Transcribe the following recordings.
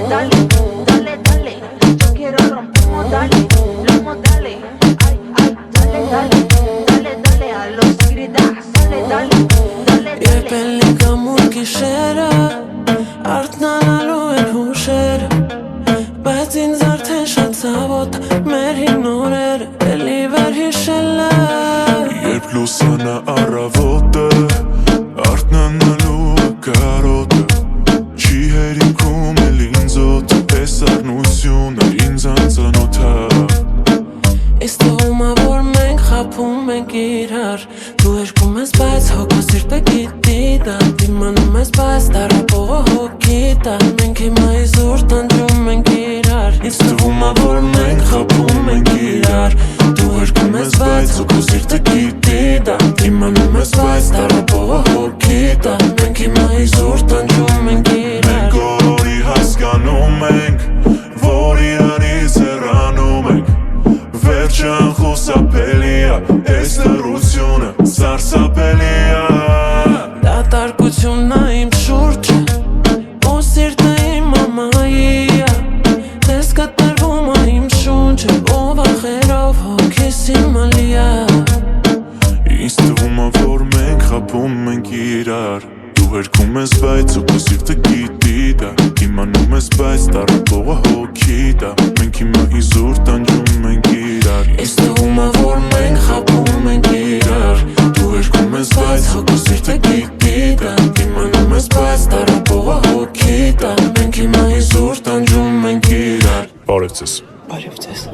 dale, dale, dale, yo quiero rompemos, dale, lomo, dale, ay, ay, dale, dale, dale, dale, a los gritas, dale, dale, dale, dale. Երբելի կամուր գիշերը, արթնանալու են հուշերը, բայց ինձ արդեն շատ ցավոտ մեր հին օրերը, էլի վեր հիշելը։ Երբ լուսանա առավոտը, արթնանալու կարոտը, չի հերիքում էլ ինձ օդ, պես առնությունը ինձ անծանոթա։ Ես թվում է որ մենք խաբում ենք իրար, դու երկում ես բայց հոգու սիրտը գիտի դա, դիմանում ես բայց տարապողը հոգի դա, մենք հիմա իզուր տանջում ենք իրար։ Ինձ թվում է որ մենք խաբում ենք իրար, դու երկում ես բայց հոգու սիրտը գիտի դա, դիմանում ես բայց տարապողը հոգի դա, մենք հիմա իզուր տանջում ենք իրար։ Մենք օրորի հասկանում ենք, որ իրանից հեռանում ենք, վերջը անխուսափելի է, այս լռությունը սարսափելի է։ Դատարկությունն է իմ շուրջը, ու սիրտը իմ մամայի է, դες կտրվում է իմ շունչը, ու վախերով հոգիս իմ ալի է։ Ինձ թվում է որ մենք խաբում ենք իրար, դու հերքում ես բայց հոգու սիրտը գիտի դա, իմանում ես բայց տարապողը հոգի դա, մենք հիմա իզուր տանջում ենք իրար։ Ինձ թվում է որ մենք խաբում ենք իրար, դու հերքում ես բայց հոգու սիրտը գիտի դա, իմանում ես բայց տարապողը հոգի դա, մենք հիմա իզուր տանջում ենք իրար։ Բարև ձեզ։ Բարև ձեզ։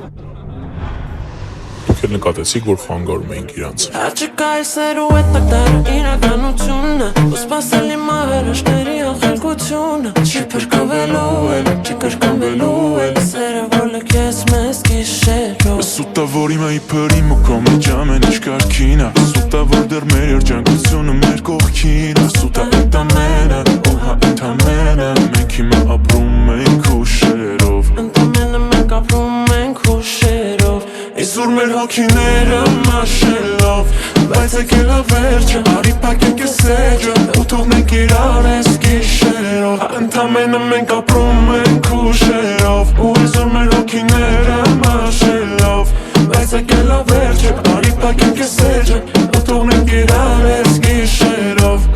Դուք էլ նկատեցիք, որ խանգարում էինք իրանց։ Աչիկա այսերու է տակտարը իրականությունը, ու սպասելի մահերաշների ախելքությունը, չի փրկվելու էլ, չի կրկնվելու էլ, սերը որ լքես մեզ գիշերով։ Սուտա որ իմա իպր իմ ու քո մեջ ամեն ինչ կարգին է, սուտա որ դեռ մեր երջանկությունը մեր կողքին է, սուտա այդ ամենը, ու հա այդ ամենը, մենք հիմա ապրում ենք հուշերով, Ընդամենը մենք ապրում ենք հուշերով, Իզուր մեր հոգիները մաշելով, բայց եկել է վերջը, արի պակենք է սեջը, ու թողնենք իրար ես գիշերով, ընդամենը մենք ապրում ենք հուշերով, ու իզուր մեր հոգիները մաշելով, բայց եկել է վերջը, արի պակենք է սեջը, ու թողնենք իրար ես գիշերով,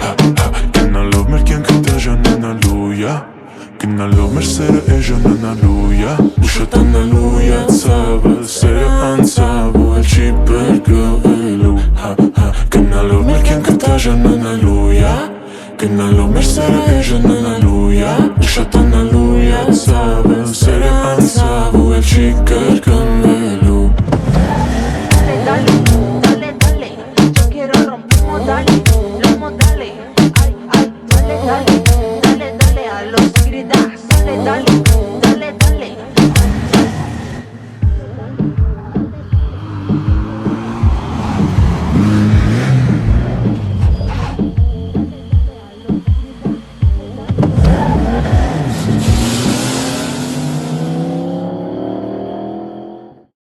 գնալով մեր կյանքը դաժանանալու է, գնալով մեր սերը էժանանալու է, ու շատանալու է ցավը, սերը անցավ ու էլ չի բրգվելու, գնալով մեր կյանքը դաժանանալու է, գնալով մեր սերը էժանանալու է, ու շատանալու է ցավը, սերը անցավ ու էլ չի կրկնվելու